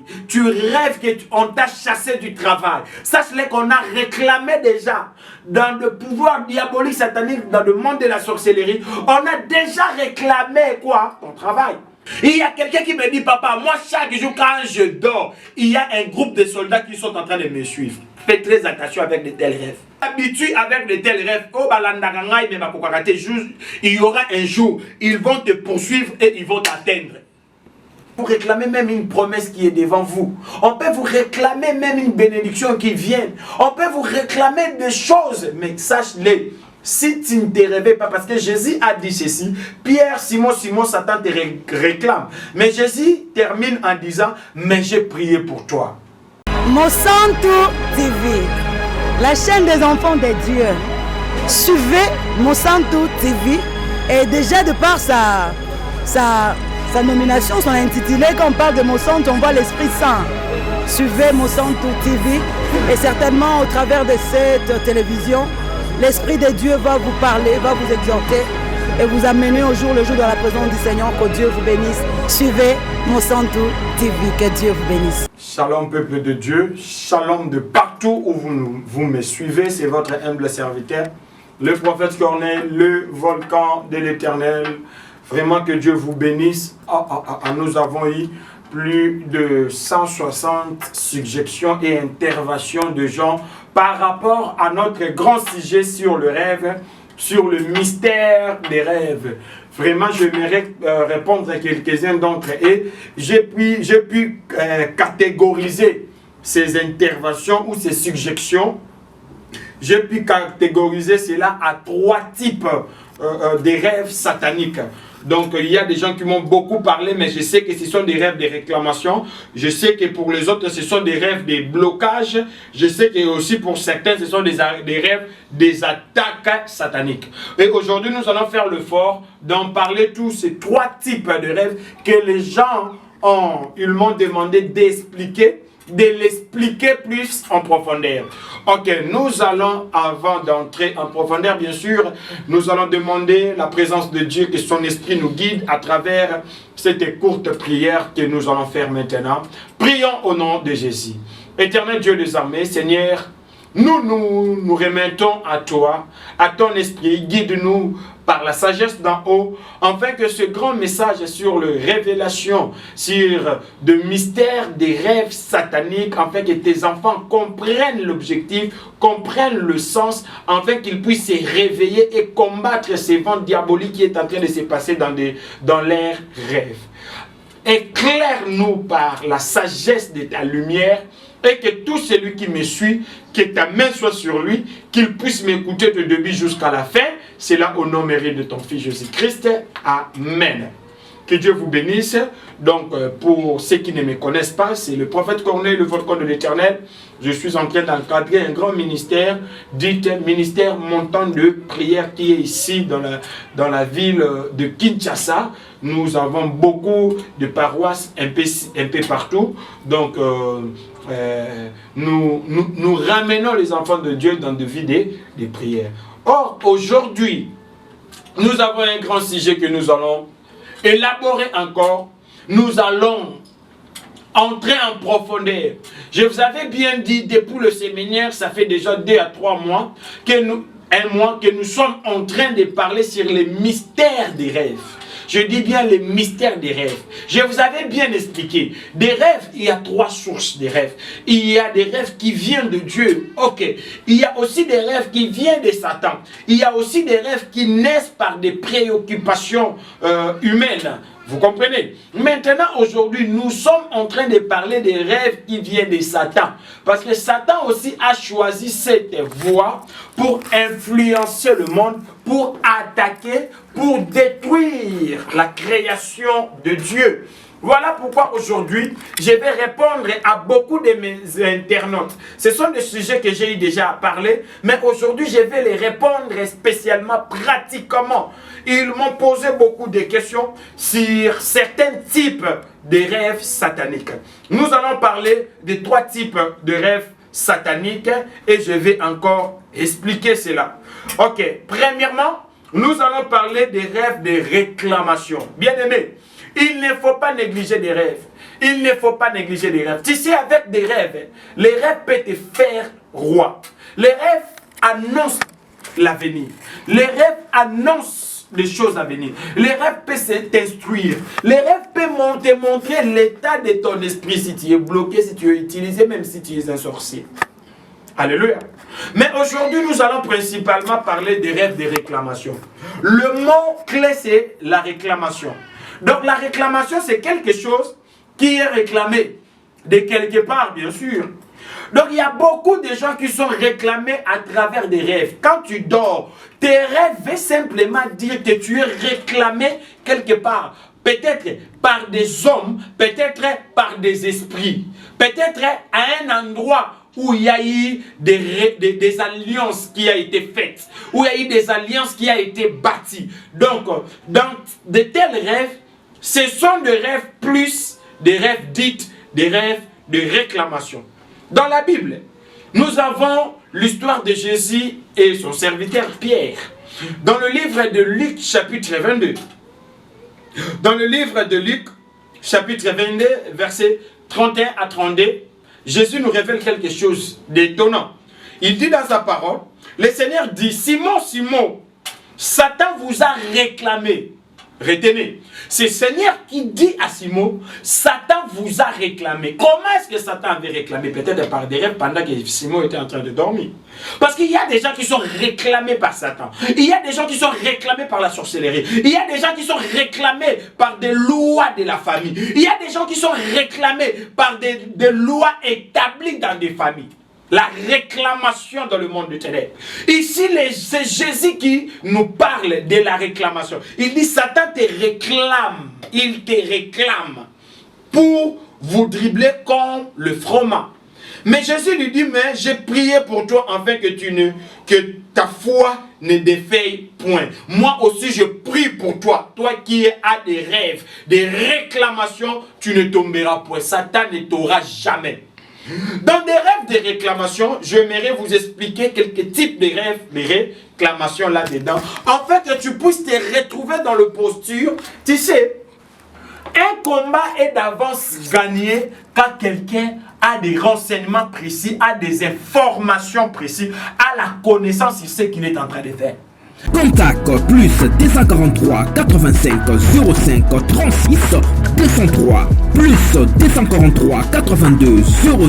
Tu rêves qu'on t'a chassé du travail. Sache-le qu'on a réclamé déjà dans le pouvoir diabolique satanique, dans le monde de la sorcellerie. On a déjà réclamé quoi? Ton travail. Il y a quelqu'un qui me dit, papa, moi chaque jour quand je dors, il y a un groupe de soldats qui sont en train de me suivre. Fais très attention avec de tels rêves. Habitue avec de tels rêves. Il y aura un jour, ils vont te poursuivre et ils vont t'atteindre. Vous réclamez même une promesse qui est devant vous. On peut vous réclamer même une bénédiction qui vient. On peut vous réclamer des choses. Mais sache-le, si tu ne te réveilles pas, parce que Jésus a dit ceci, Pierre, Simon, Satan te réclame. Mais Jésus termine en disant, mais j'ai prié pour toi. Monsanto TV, la chaîne des enfants de Dieu. Suivez Monsanto TV et déjà de par sa nomination, son intitulé, quand on parle de Monsanto, on voit l'Esprit Saint. Suivez Monsanto TV et certainement au travers de cette télévision, l'Esprit de Dieu va vous parler, va vous exhorter et vous amener au jour le jour dans la présence du Seigneur. Que Dieu vous bénisse. Suivez Monsanto TV, que Dieu vous bénisse. Shalom peuple de Dieu, shalom de partout où vous me suivez, c'est votre humble serviteur, le prophète Corneille, le volcan de l'Éternel. Vraiment que Dieu vous bénisse. Nous avons eu plus de 160 suggestions et interventions de gens par rapport à notre grand sujet sur le rêve, sur le mystère des rêves. Vraiment, j'aimerais répondre à quelques-uns d'entre eux. J'ai pu catégoriser ces interventions ou ces suggestions. J'ai pu catégoriser cela à 3 types de rêves sataniques. Donc, il y a des gens qui m'ont beaucoup parlé, mais je sais que ce sont des rêves de réclamation. Je sais que pour les autres, ce sont des rêves de blocage. Je sais que aussi pour certains, ce sont des rêves des attaques sataniques. Et aujourd'hui, nous allons faire l'effort d'en parler tous ces 3 types de rêves que les gens ils m'ont demandé d'expliquer, de l'expliquer plus en profondeur. Ok, nous allons, avant d'entrer en profondeur, bien sûr, nous allons demander la présence de Dieu, que son esprit nous guide à travers cette courte prière que nous allons faire maintenant. Prions au nom de Jésus. Éternel Dieu des armées, Seigneur, nous remettons à toi, à ton esprit, guide-nous par la sagesse d'en haut, afin que ce grand message sur la révélation, sur le mystère des rêves sataniques, afin que tes enfants comprennent l'objectif, comprennent le sens, afin qu'ils puissent se réveiller et combattre ces vents diaboliques qui est en train de se passer dans leurs rêves. Éclaire-nous par la sagesse de ta lumière, et que tout celui qui me suit, que ta main soit sur lui, qu'il puisse m'écouter de début jusqu'à la fin. C'est là au nom mérite de ton Fils Jésus-Christ. Amen. Que Dieu vous bénisse. Donc, pour ceux qui ne me connaissent pas, c'est le prophète Corneille, le volcan de l'Éternel. Je suis en train d'encadrer un grand ministère, dit ministère montant de prière, qui est ici dans la ville de Kinshasa. Nous avons beaucoup de paroisses un peu partout. Donc, nous ramenons les enfants de Dieu dans de vies des prières. Or, aujourd'hui, nous avons un grand sujet que nous allons élaborer encore. Nous allons entrer en profondeur. Je vous avais bien dit, depuis le séminaire, ça fait déjà 2 à 3 mois, que nous sommes en train de parler sur les mystères des rêves. Je dis bien les mystères des rêves. Je vous avais bien expliqué. Des rêves, il y a 3 sources des rêves. Il y a des rêves qui viennent de Dieu. Ok. Il y a aussi des rêves qui viennent de Satan. Il y a aussi des rêves qui naissent par des préoccupations humaines. Vous comprenez? Maintenant, aujourd'hui, nous sommes en train de parler des rêves qui viennent de Satan. Parce que Satan aussi a choisi cette voie pour influencer le monde, pour attaquer, pour détruire la création de Dieu. Voilà pourquoi aujourd'hui, je vais répondre à beaucoup de mes internautes. Ce sont des sujets que j'ai déjà parlé, mais aujourd'hui, je vais les répondre spécialement, pratiquement. Ils m'ont posé beaucoup de questions sur certains types de rêves sataniques. Nous allons parler de 3 types de rêves sataniques et je vais encore expliquer cela. Ok, premièrement, nous allons parler des rêves de réclamation. Bien aimé, il ne faut pas négliger des rêves. il ne faut pas négliger les rêves. Tu sais, avec des rêves, les rêves peuvent te faire roi. Les rêves annoncent l'avenir. Les rêves annoncent les choses à venir. Les rêves peuvent t'instruire. Les rêves peuvent te montrer l'état de ton esprit si tu es bloqué, si tu es utilisé, même si tu es un sorcier. Alléluia. Mais aujourd'hui, nous allons principalement parler des rêves de réclamation. Le mot clé, c'est la réclamation. Donc la réclamation, c'est quelque chose qui est réclamé de quelque part, bien sûr. Donc il y a beaucoup de gens qui sont réclamés à travers des rêves. Quand tu dors, tes rêves veulent simplement dire que tu es réclamé quelque part. Peut-être par des hommes, peut-être par des esprits, peut-être à un endroit où il y a eu des alliances qui ont été faites, où il y a eu des alliances qui ont été bâties. Donc, dans de tels rêves, ce sont des rêves plus des rêves dits, des rêves de réclamation. Dans la Bible, nous avons l'histoire de Jésus et son serviteur Pierre. Dans le livre de Luc, chapitre 22. Dans le livre de Luc, chapitre 22, versets 31 à 32, Jésus nous révèle quelque chose d'étonnant. Il dit dans sa parole, le Seigneur dit, Simon, Simon, Satan vous a réclamé. Retenez, c'est le Seigneur qui dit à Simon, Satan vous a réclamé. Comment est-ce que Satan avait réclamé? Peut-être par des rêves pendant que Simon était en train de dormir. Parce qu'il y a des gens qui sont réclamés par Satan. Il y a des gens qui sont réclamés par la sorcellerie. Il y a des gens qui sont réclamés par des lois de la famille. Il y a des gens qui sont réclamés par des lois établies dans des familles. La réclamation dans le monde du ténèbres. Ici, c'est Jésus qui nous parle de la réclamation. Il dit, Satan te réclame. Il te réclame pour vous dribbler comme le froment. Mais Jésus lui dit, mais j'ai prié pour toi afin que ta foi ne défaille point. Moi aussi, je prie pour toi. Toi qui as des rêves, des réclamations, tu ne tomberas point. Satan ne t'aura jamais. Dans des rêves de réclamation, j'aimerais vous expliquer quelques types de rêves, de réclamations là-dedans. En fait, que tu puisses te retrouver dans le posture. Tu sais, un combat est d'avance gagné quand quelqu'un a des renseignements précis, a des informations précises, a la connaissance, il sait qu'il est en train de faire. Contact plus 243 85 05 36 203 plus 243 82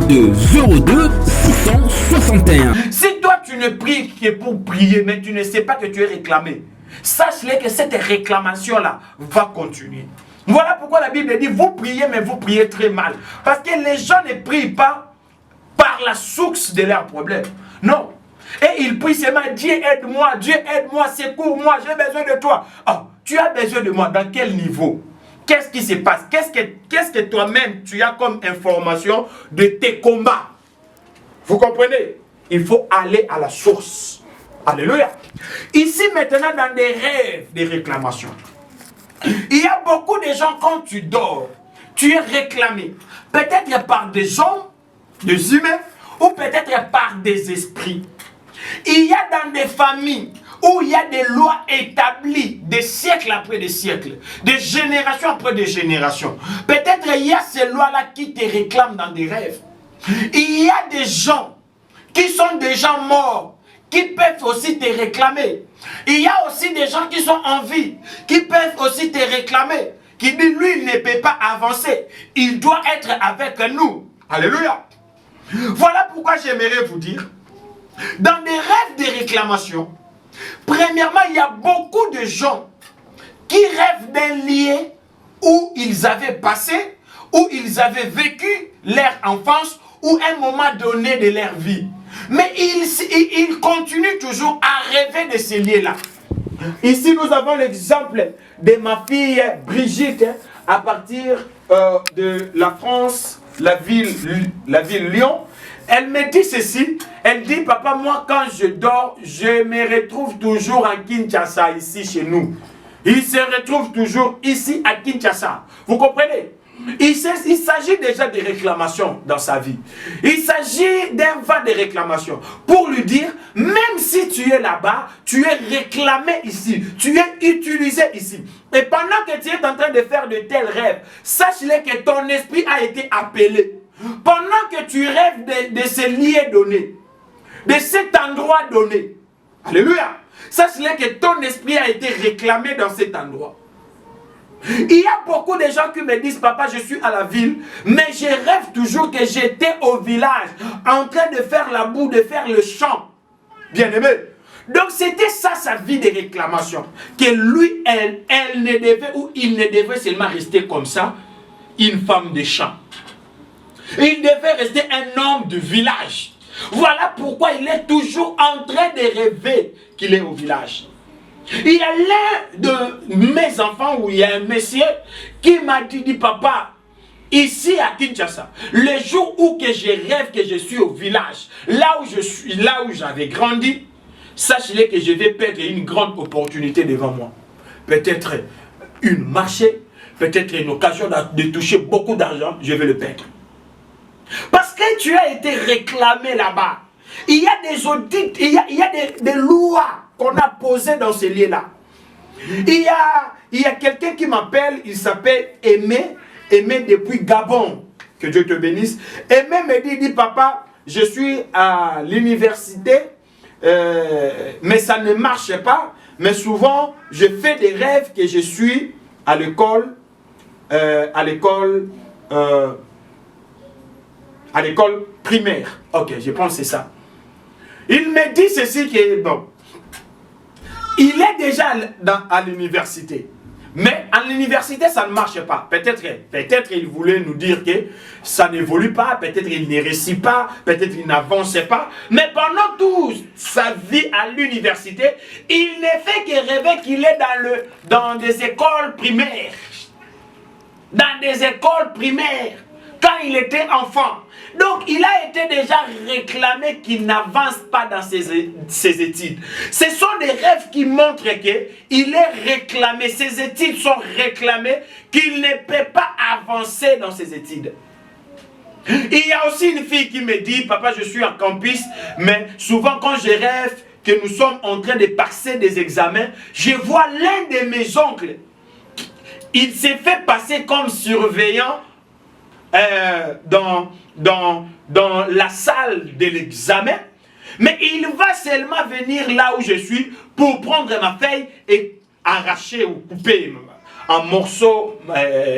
02 02 661. Si toi tu ne pries que pour prier, mais tu ne sais pas que tu es réclamé, sache-le que cette réclamation-là va continuer. Voilà pourquoi la Bible dit, vous priez, mais vous priez très mal. Parce que les gens ne prient pas par la source de leurs problèmes. Non. Et ils prient seulement, Dieu aide-moi, secours-moi, j'ai besoin de toi. Oh, tu as besoin de moi, dans quel niveau? Qu'est-ce qui se passe? Qu'est-ce que toi-même tu as comme information de tes combats? Vous comprenez? Il faut aller à la source. Alléluia. Ici maintenant dans des rêves, des réclamations. Il y a beaucoup de gens quand tu dors, tu es réclamé. Peut-être par des hommes, des humains, ou peut-être par des esprits. Il y a dans des familles où il y a des lois établies des siècles après des siècles, des générations après des générations. Peut-être il y a ces lois-là qui te réclament dans des rêves. Il y a des gens qui sont déjà morts, qui peuvent aussi te réclamer. Il y a aussi des gens qui sont en vie, qui peuvent aussi te réclamer. Qui dit, lui, il ne peut pas avancer. Il doit être avec nous. Alléluia. Voilà pourquoi j'aimerais vous dire, dans des rêves de réclamation, premièrement, il y a beaucoup de gens qui rêvent d'un lieu où ils avaient passé, où ils avaient vécu leur enfance, ou un moment donné de leur vie. Mais ils continuent toujours à rêver de ces lieux-là. Ici, nous avons l'exemple de ma fille Brigitte, à partir de la France, la ville Lyon. Elle me dit ceci, elle dit, papa, moi quand je dors, je me retrouve toujours à Kinshasa, ici chez nous. Il se retrouve toujours ici à Kinshasa. Vous comprenez? Il s'agit déjà de réclamations dans sa vie. Il s'agit d'un va de réclamations pour lui dire, même si tu es là-bas, tu es réclamé ici, tu es utilisé ici. Et pendant que tu es en train de faire de tels rêves, sache-le que ton esprit a été appelé. Pendant que tu rêves de ce lieu donné, de cet endroit donné, alléluia, sache-le que ton esprit a été réclamé dans cet endroit. Il y a beaucoup de gens qui me disent, papa, je suis à la ville, mais je rêve toujours que j'étais au village, en train de faire la boue, de faire le champ. Bien aimé. Donc c'était ça sa vie de réclamation. Que lui, elle ne devait, ou il ne devait seulement rester comme ça, une femme de champ. Il devait rester un homme du village. Voilà pourquoi il est toujours en train de rêver qu'il est au village. Il y a l'un de mes enfants où il y a un monsieur qui m'a dit, papa, ici à Kinshasa, le jour où que je rêve que je suis au village, là où je suis, là où j'avais grandi, sachez que je vais perdre une grande opportunité devant moi. Peut-être une marché, peut-être une occasion de toucher beaucoup d'argent, je vais le perdre. Parce que tu as été réclamé là-bas. Il y a des audits, il y a des lois qu'on a posées dans ces lieux-là. Il y a quelqu'un qui m'appelle, il s'appelle Aimé depuis Gabon. Que Dieu te bénisse. Aimé me dit, papa, je suis à l'université, mais ça ne marche pas. Mais souvent, je fais des rêves que je suis à l'école, primaire. Ok, je pense que c'est ça. Il me dit ceci que, bon, il est déjà à l'université. Mais à l'université, ça ne marche pas. Peut-être il voulait nous dire que ça n'évolue pas, peut-être il ne réussit pas, peut-être il n'avance pas. Mais pendant toute sa vie à l'université, il ne fait que rêver qu'il est dans des écoles primaires. Dans des écoles primaires. Quand il était enfant. Donc, il a été déjà réclamé qu'il n'avance pas dans ses études. Ce sont des rêves qui montrent qu'il est réclamé, ses études sont réclamées, qu'il ne peut pas avancer dans ses études. Il y a aussi une fille qui me dit, papa, je suis en campus, mais souvent quand je rêve que nous sommes en train de passer des examens, je vois l'un de mes oncles. Il s'est fait passer comme surveillant dans la salle de l'examen, mais il va seulement venir là où je suis pour prendre ma feuille et arracher ou couper en morceaux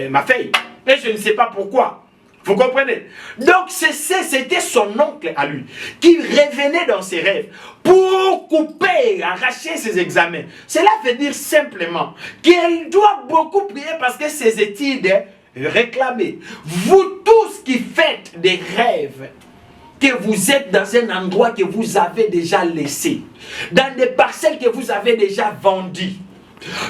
ma feuille. Et je ne sais pas pourquoi. Vous comprenez? Donc c'était son oncle à lui qui revenait dans ses rêves pour couper, arracher ses examens. Cela veut dire simplement qu'il doit beaucoup prier parce que ses études réclamées. Vous tous qui faites des rêves, que vous êtes dans un endroit que vous avez déjà laissé, dans des parcelles que vous avez déjà vendues,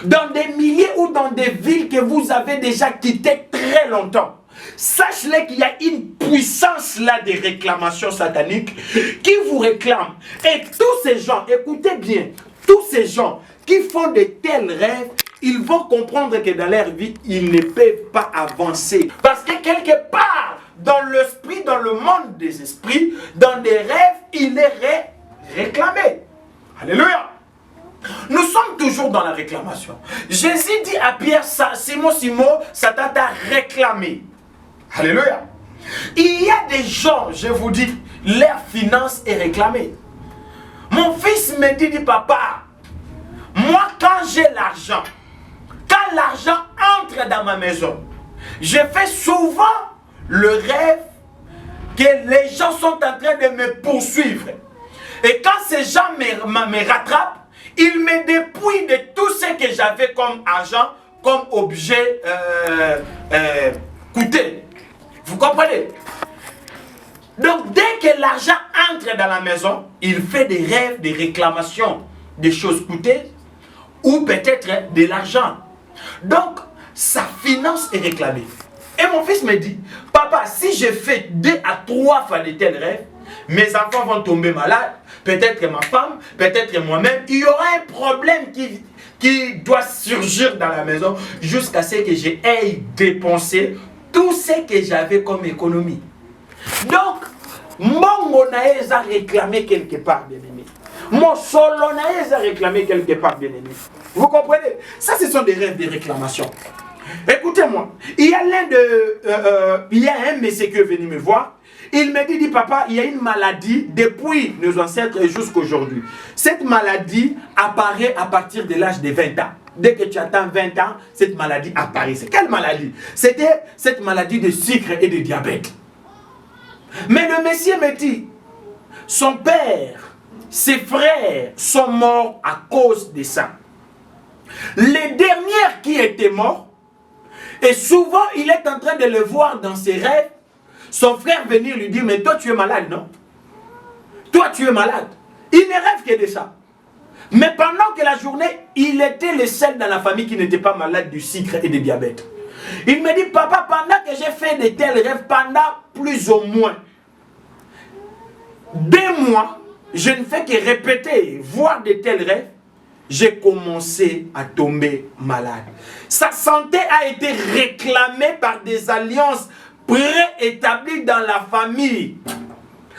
dans des milliers ou dans des villes que vous avez déjà quittées très longtemps, sachez qu'il y a une puissance là de réclamation satanique qui vous réclame. Et tous ces gens, écoutez bien, tous ces gens qui font de tels rêves, ils vont comprendre que dans leur vie, ils ne peuvent pas avancer. Parce que quelque part, dans l'esprit, dans le monde des esprits, dans des rêves, il est réclamé. Alléluia. Nous sommes toujours dans la réclamation. Jésus dit à Pierre, Simon, Satan t'a réclamé. Alléluia. Il y a des gens, je vous dis, leur finance est réclamée. Mon fils me dit, papa, moi quand j'ai l'argent, quand l'argent entre dans ma maison, je fais souvent le rêve que les gens sont en train de me poursuivre. Et quand ces gens me rattrapent, ils me dépouillent de tout ce que j'avais comme argent, comme objet coûté. Vous comprenez? Donc dès que l'argent entre dans la maison, il fait des rêves, des réclamations, des choses coûtées, ou peut-être de l'argent. Donc, sa finance est réclamée. Et mon fils me dit, papa, si je fais 2 à 3 fois de tels rêves, mes enfants vont tomber malades, peut-être ma femme, peut-être moi-même, il y aura un problème qui doit surgir dans la maison jusqu'à ce que j'ai dépensé tout ce que j'avais comme économie. Donc, mon naïs a réclamé quelque part, bien-aimé. Mon solo naïs a réclamé quelque part, bien-aimé. Vous comprenez? Ça, ce sont des rêves de réclamation. Écoutez-moi, il y a un monsieur qui est venu me voir. Il me dit, papa, il y a une maladie depuis nos ancêtres jusqu'à aujourd'hui. Cette maladie apparaît à partir de l'âge de 20 ans. Dès que tu atteins 20 ans, cette maladie apparaît. C'est quelle maladie? C'était cette maladie de sucre et de diabète. Mais le monsieur me dit, son père, ses frères sont morts à cause de ça. Les dernières qui étaient morts, et souvent il est en train de le voir dans ses rêves, son frère venir lui dire, mais toi tu es malade, non? Toi tu es malade. Il ne rêve que de ça. Mais pendant que la journée, il était le seul dans la famille qui n'était pas malade du sucre et du diabète. Il me dit, papa, pendant que j'ai fait de tels rêves, pendant plus ou moins 2 mois, je ne fais que répéter, voir de tels rêves, j'ai commencé à tomber malade. Sa santé a été réclamée par des alliances préétablies dans la famille.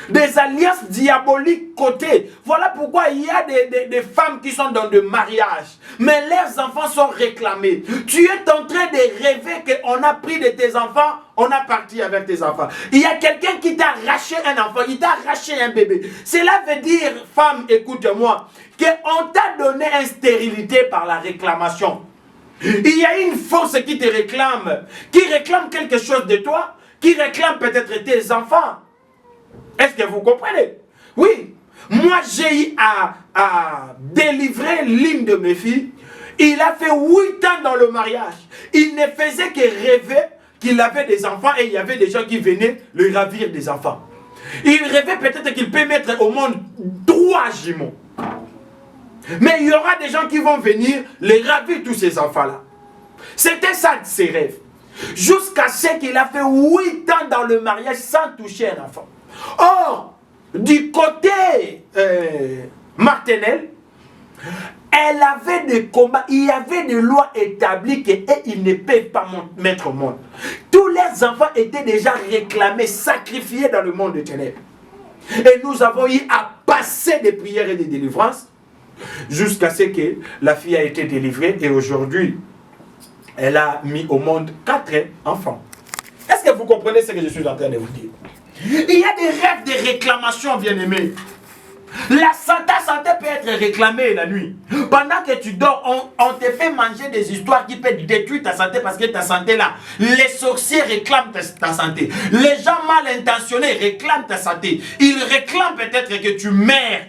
Des alliances diaboliques côté. Voilà pourquoi il y a des femmes qui sont dans des mariages. Mais leurs enfants sont réclamés. Tu es en train de rêver qu'on a pris de tes enfants, on a parti avec tes enfants. Il y a quelqu'un qui t'a arraché un enfant, il t'a arraché un bébé. Cela veut dire, femme, écoute-moi, qu'on t'a donné une stérilité par la réclamation. Il y a une force qui te réclame quelque chose de toi, qui réclame peut-être tes enfants. Est-ce que vous comprenez? Oui. Moi, j'ai eu à délivrer l'une de mes filles. Il a fait 8 ans dans le mariage. Il ne faisait que rêver qu'il avait des enfants et il y avait des gens qui venaient le ravir des enfants. Il rêvait peut-être qu'il peut mettre au monde 3 jumeaux. Mais il y aura des gens qui vont venir les ravir tous ces enfants-là. C'était ça ses rêves. Jusqu'à ce qu'il a fait 8 ans dans le mariage sans toucher un enfant. Or, du côté Martinelle, elle avait des combats, il y avait des lois établies qu'ils ne peuvent pas mettre au monde. Tous les enfants étaient déjà réclamés, sacrifiés dans le monde de ténèbres. Et nous avons eu à passer des prières et des délivrances jusqu'à ce que la fille a été délivrée et aujourd'hui, elle a mis au monde 4 enfants. Est-ce que vous comprenez ce que je suis en train de vous dire? Il y a des rêves de réclamation, bien-aimés. Ta santé peut être réclamée la nuit. Pendant que tu dors, on te fait manger des histoires qui peuvent détruire ta santé parce que ta santé là, les sorciers réclament ta santé. Les gens mal intentionnés réclament ta santé. Ils réclament peut-être que tu meurs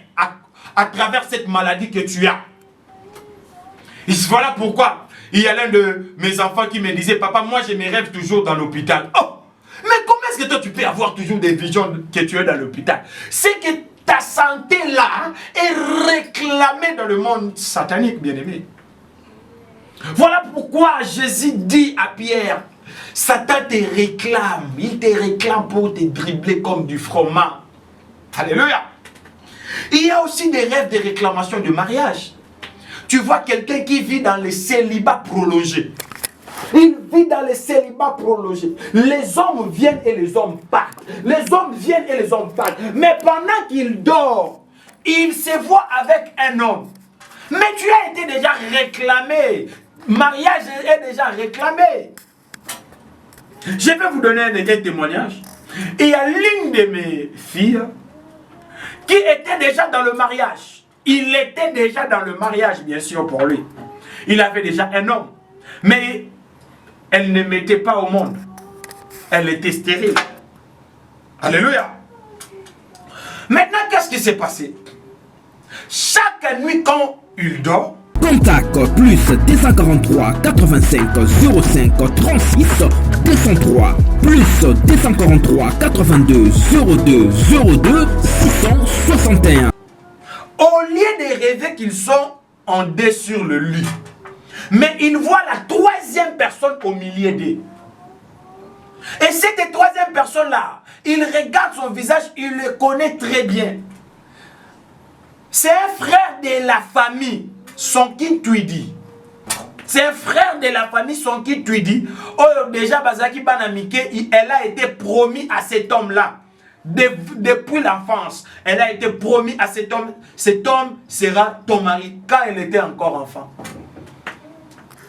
à travers cette maladie que tu as. Et voilà pourquoi il y a l'un de mes enfants qui me disait, papa, moi je me rêve toujours dans l'hôpital. Oh! Mais comment est-ce que toi tu peux avoir toujours des visions que tu es dans l'hôpital? C'est que ta santé là est réclamée dans le monde satanique, bien-aimé. Voilà pourquoi Jésus dit à Pierre, Satan te réclame, il te réclame pour te dribbler comme du froment. Alléluia. Il y a aussi des rêves de réclamation de mariage. Tu vois quelqu'un qui vit dans le célibat prolongé. Il vit dans le célibat prolongé. Les hommes viennent et les hommes partent. Les hommes viennent et les hommes partent. Mais pendant qu'il dort, il se voit avec un homme. Mais tu as été déjà réclamé. Mariage est déjà réclamé. Je vais vous donner un témoignage. Il y a l'une de mes filles qui était déjà dans le mariage. Il était déjà dans le mariage, bien sûr, pour lui. Il avait déjà un homme. Mais elle ne mettait pas au monde. Elle était stérile. Alléluia. Maintenant, qu'est-ce qui s'est passé? Chaque nuit, quand il dort, Contact plus 243 85 05 36 203 plus 243 82 02 02 661. Au lieu de rêver qu'ils sont en dé sur le lit, mais il voit la 3e personne au milieu d'eux. Et cette 3e personne-là, il regarde son visage, il le connaît très bien. C'est un frère de la famille, son Kintuidi. Ses frères de la famille sont qui tu dis, oh déjà Bazaki Banamike, elle a été promis à cet homme-là. Depuis l'enfance, elle a été promis à cet homme. Cet homme sera ton mari quand elle était encore enfant.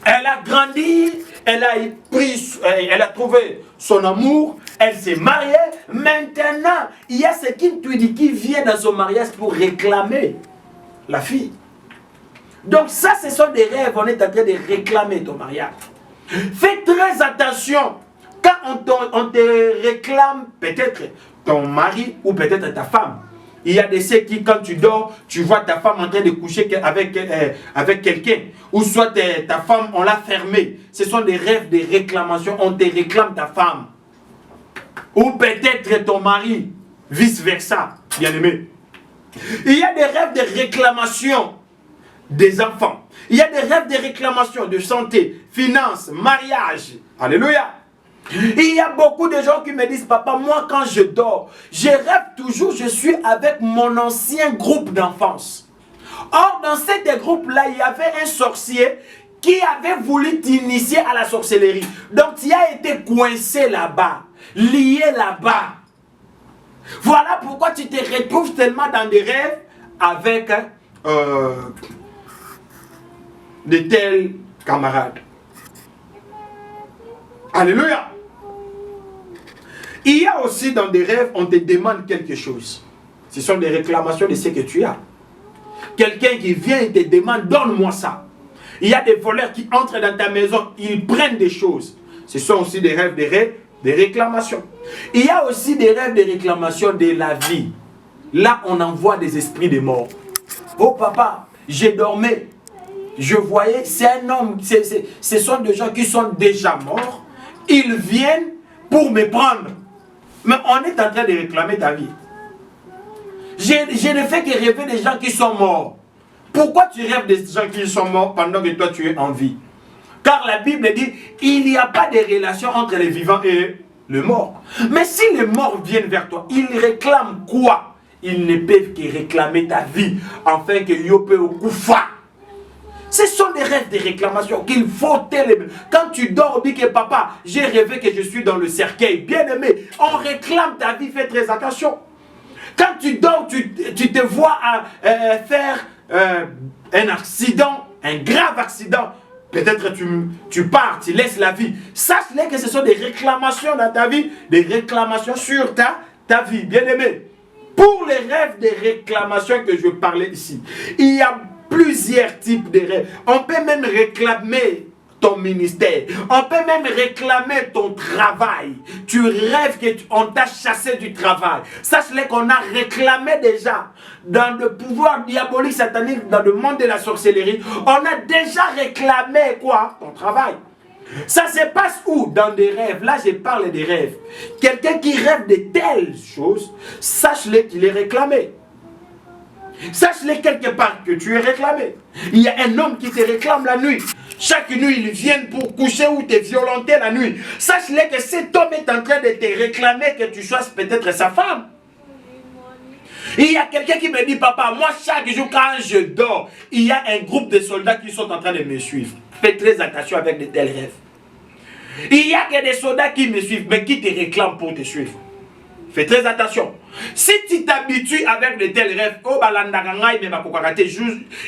Elle a grandi, elle a trouvé son amour, elle s'est mariée. Maintenant, il y a ce qui vient dans son mariage pour réclamer la fille. Donc ça, ce sont des rêves, on est en train de réclamer ton mariage. Fais très attention quand on te réclame peut-être ton mari ou peut-être ta femme. Il y a des ceux qui, quand tu dors, tu vois ta femme en train de coucher avec quelqu'un. Ou soit ta femme, on l'a fermée. Ce sont des rêves de réclamation. On te réclame ta femme. Ou peut-être ton mari. Vice-versa, bien aimé. Il y a des rêves de réclamation des enfants. Il y a des rêves de réclamation de santé, finances, mariage. Alléluia. Il y a beaucoup de gens qui me disent, papa, moi quand je dors, je rêve toujours, je suis avec mon ancien groupe d'enfance. Or, dans ce groupe-là, il y avait un sorcier qui avait voulu t'initier à la sorcellerie. Donc, tu as été coincé là-bas, lié là-bas. Voilà pourquoi tu te retrouves tellement dans des rêves avec de tels camarades. Alléluia. Il y a aussi dans des rêves, on te demande quelque chose. Ce sont des réclamations de ce que tu as. Quelqu'un qui vient et te demande, donne-moi ça. Il y a des voleurs qui entrent dans ta maison, ils prennent des choses. Ce sont aussi des rêves, des réclamations. Il y a aussi des rêves de réclamation de la vie. Là, on envoie des esprits de mort. Oh papa, j'ai dormi. Je voyais, c'est un homme, ce sont des gens qui sont déjà morts. Ils viennent pour me prendre. Mais on est en train de réclamer ta vie. Je ne fais que rêver des gens qui sont morts. Pourquoi tu rêves des gens qui sont morts pendant que toi tu es en vie? Car la Bible dit, il n'y a pas de relation entre les vivants et les morts. Mais si les morts viennent vers toi, ils réclament quoi? Ils ne peuvent que réclamer ta vie, afin que Yopé au Koufa. Ce sont des rêves de réclamation qu'il faut télé. Quand tu dors, dis que papa, j'ai rêvé que je suis dans le cercueil. Bien aimé, on réclame ta vie, fais très attention. Quand tu dors, tu te vois faire un accident, un grave accident. Peut-être tu pars, tu laisses la vie. Sache-les que ce sont des réclamations dans ta vie, des réclamations sur ta vie. Bien aimé, pour les rêves de réclamation que je parlais ici, il y a plusieurs types de rêves. On peut même réclamer ton ministère. On peut même réclamer ton travail. Tu rêves qu'on t'a chassé du travail. Sache-le qu'on a réclamé déjà dans le pouvoir diabolique satanique, dans le monde de la sorcellerie. On a déjà réclamé quoi? Ton travail. Ça se passe où? Dans des rêves. Là, je parle des rêves. Quelqu'un qui rêve de telles choses, sache-le qu'il est réclamé. Sache-le quelque part que tu es réclamé. Il y a un homme qui te réclame la nuit. Chaque nuit, ils viennent pour coucher ou te violenter la nuit. Sache-le que cet homme est en train de te réclamer que tu sois peut-être sa femme. Il y a quelqu'un qui me dit, papa, moi chaque jour quand je dors, il y a un groupe de soldats qui sont en train de me suivre. Fais très attention avec de tels rêves. Il y a que des soldats qui me suivent, mais qui te réclament pour te suivre. Fais très attention. Si tu t'habitues avec de tels rêves,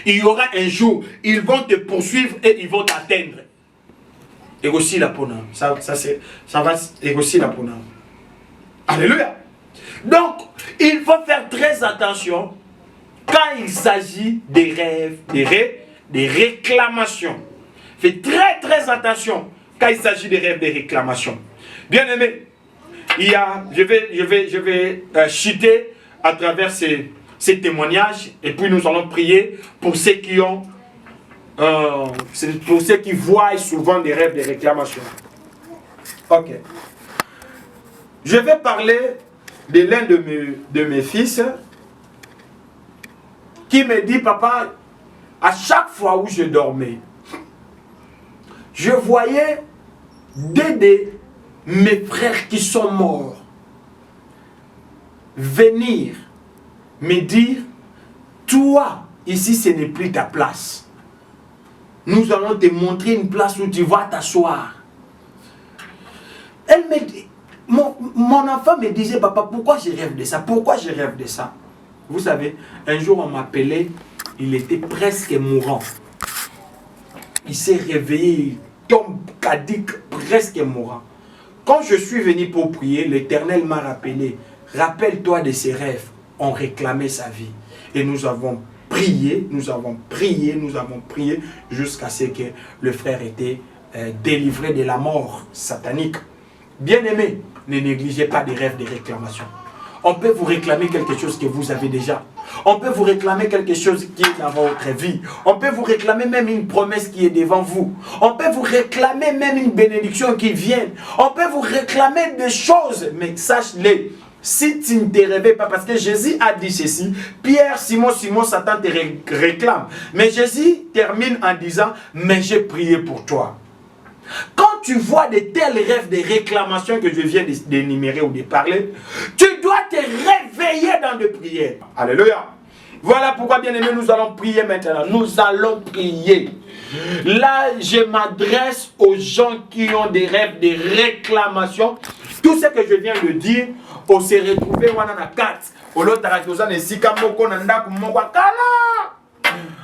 il y aura un jour, ils vont te poursuivre et ils vont t'atteindre. Et aussi la pona. Ça va aussi la pona. Alléluia. Donc, il faut faire très attention quand il s'agit des rêves, des réclamations. Fais très très attention quand il s'agit des rêves, des réclamations. Bien aimé. Je vais chuter à travers ces témoignages et puis nous allons prier pour ceux qui ont pour ceux qui voient souvent des rêves de réclamation. Ok. Je vais parler de l'un de mes fils qui me dit, papa, à chaque fois où je dormais, je voyais mes frères qui sont morts venir me dire, toi, ici ce n'est plus ta place. Nous allons te montrer une place où tu vas t'asseoir. Elle me dit, mon enfant me disait, papa, pourquoi je rêve de ça? Pourquoi je rêve de ça? Vous savez, un jour on m'appelait, il était presque mourant. Il s'est réveillé, il tombe cadique, presque mourant. Quand je suis venu pour prier, l'Éternel m'a rappelé, rappelle-toi de ses rêves. On réclamait sa vie. Et nous avons prié, jusqu'à ce que le frère était délivré de la mort satanique. Bien-aimés, ne négligez pas des rêves de réclamation. On peut vous réclamer quelque chose que vous avez déjà. On peut vous réclamer quelque chose qui est dans votre vie. On peut vous réclamer même une promesse qui est devant vous. On peut vous réclamer même une bénédiction qui vient. On peut vous réclamer des choses. Mais sache-les, si tu ne te réveilles pas, parce que Jésus a dit ceci, Pierre, Simon, Satan te réclame. Mais Jésus termine en disant, mais j'ai prié pour toi. Quand tu vois de tels rêves de réclamations que je viens d'énumérer ou de parler, tu dois te réveiller dans des prières. Alléluia. Voilà pourquoi, bien aimé, nous allons prier maintenant. Nous allons prier. Là, je m'adresse aux gens qui ont des rêves de réclamation. Tout ce que je viens de dire, on s'est retrouvé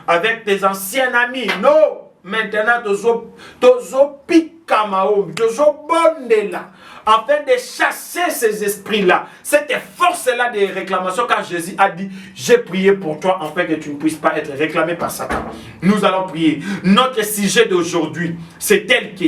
avec tes anciens amis. Non. Maintenant, tozo pikamao, tozo bondela, afin de chasser ces esprits-là, cette force-là de réclamation, quand Jésus a dit, j'ai prié pour toi, afin que tu ne puisses pas être réclamé par Satan. Nous allons prier. Notre sujet d'aujourd'hui, c'est tel que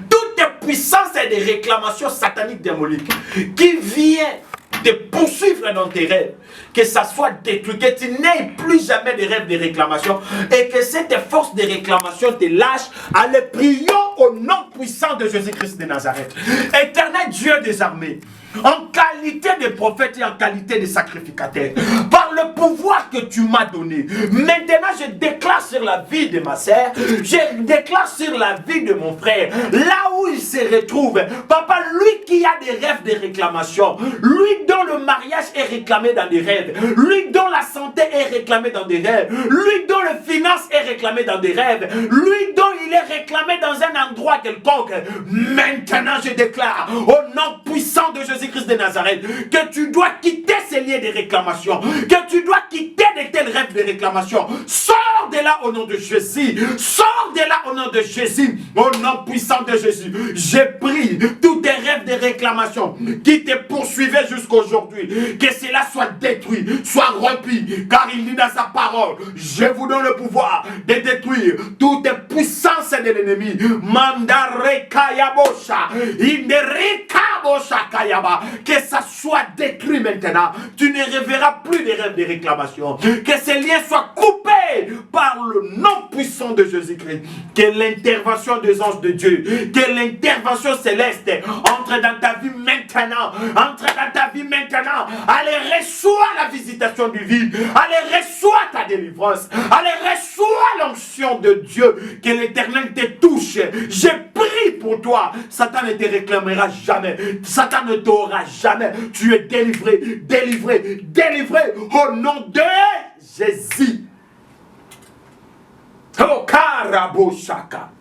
toute puissance et des réclamations sataniques démoniques qui viennent te poursuivre dans tes rêves, que ça soit détruit, que tu n'aies plus jamais de rêves de réclamation et que cette force de réclamation te lâche. Allez, prions au nom puissant de Jésus-Christ de Nazareth. Éternel Dieu des armées, en qualité de prophète et en qualité de sacrificateur, par le pouvoir que tu m'as donné, maintenant je déclare sur la vie de ma sœur, je déclare sur la vie de mon frère, là où il se retrouve, papa, lui qui a des rêves de réclamation, lui dont le mariage est réclamé dans des rêves, lui dont la santé est réclamée dans des rêves, lui dont le finance est réclamé dans des rêves, lui dont il est réclamé dans un endroit quelconque, maintenant je déclare au nom puissant de Jésus-Christ de Nazareth que tu dois quitter ces liens de réclamation, que tu dois quitter de tels rêves de réclamation. Sors de là au nom de Jésus, sors de là au nom de Jésus, au nom puissant de Jésus. J'ai pris tous tes rêves de réclamation qui te poursuivaient jusqu'aujourd'hui, que cela soit détruit, soit rompu, car il dit dans sa parole, je vous donne le pouvoir de détruire toutes les puissances de l'ennemi. Mandare kayabosha, inderikabosha kayaba, que ça soit détruit maintenant. Tu ne reverras plus des rêves de réclamation. Que ces liens soient coupés par le nom puissant de Jésus-Christ. Que l'intervention des anges de Dieu, que l'intervention céleste entre dans ta vie maintenant. Entre dans ta vie maintenant. Allez, reçois la visitation du vide. Allez, reçois ta délivrance. Allez, reçois l'onction de Dieu. Que l'Éternel te touche. J'ai pris pour toi. Satan ne te réclamera jamais. Satan ne t'aura jamais. Tu es délivré, délivré, délivré au nom de Jésus. Oh, Karaboshaka.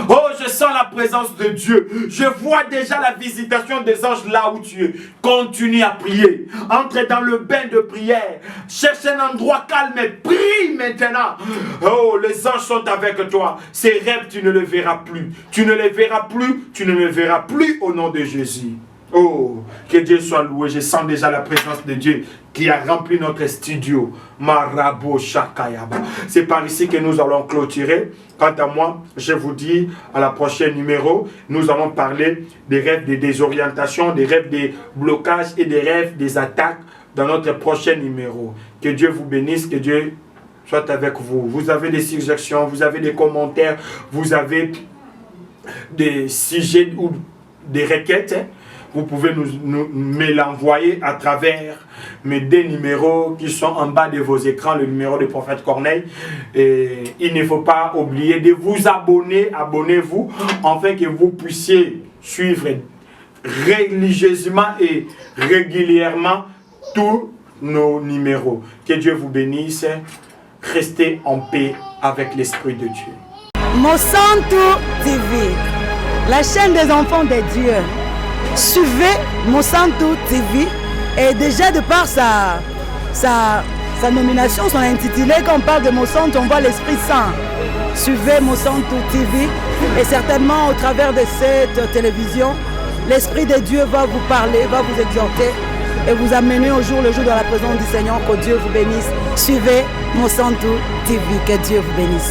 Oh, je sens la présence de Dieu. Je vois déjà la visitation des anges là où tu es. Continue à prier. Entre dans le bain de prière. Cherche un endroit calme et prie maintenant. Oh, les anges sont avec toi. Ces rêves, tu ne les verras plus. Tu ne les verras plus. Tu ne les verras plus au nom de Jésus. Oh, que Dieu soit loué. Je sens déjà la présence de Dieu qui a rempli notre studio. Marabo Shakayaba. C'est par ici que nous allons clôturer. Quant à moi, je vous dis à la prochaine numéro, nous allons parler des rêves de désorientation, des rêves de blocage et des rêves des attaques dans notre prochain numéro. Que Dieu vous bénisse, que Dieu soit avec vous. Vous avez des suggestions, vous avez des commentaires, vous avez des sujets ou des requêtes, hein? Vous pouvez me l'envoyer à travers mes deux numéros qui sont en bas de vos écrans, le numéro du prophète Corneille. Et il ne faut pas oublier de vous abonner, abonnez-vous, afin que vous puissiez suivre religieusement et régulièrement tous nos numéros. Que Dieu vous bénisse. Restez en paix avec l'Esprit de Dieu. Monsanto TV, la chaîne des enfants de Dieu. Suivez Monsanto TV et déjà de par sa nomination, son intitulé, quand on parle de Monsanto, on voit l'Esprit Saint. Suivez Monsanto TV et certainement au travers de cette télévision, l'Esprit de Dieu va vous parler, va vous exhorter et vous amener au jour le jour dans la présence du Seigneur. Que Dieu vous bénisse. Suivez Monsanto TV, que Dieu vous bénisse.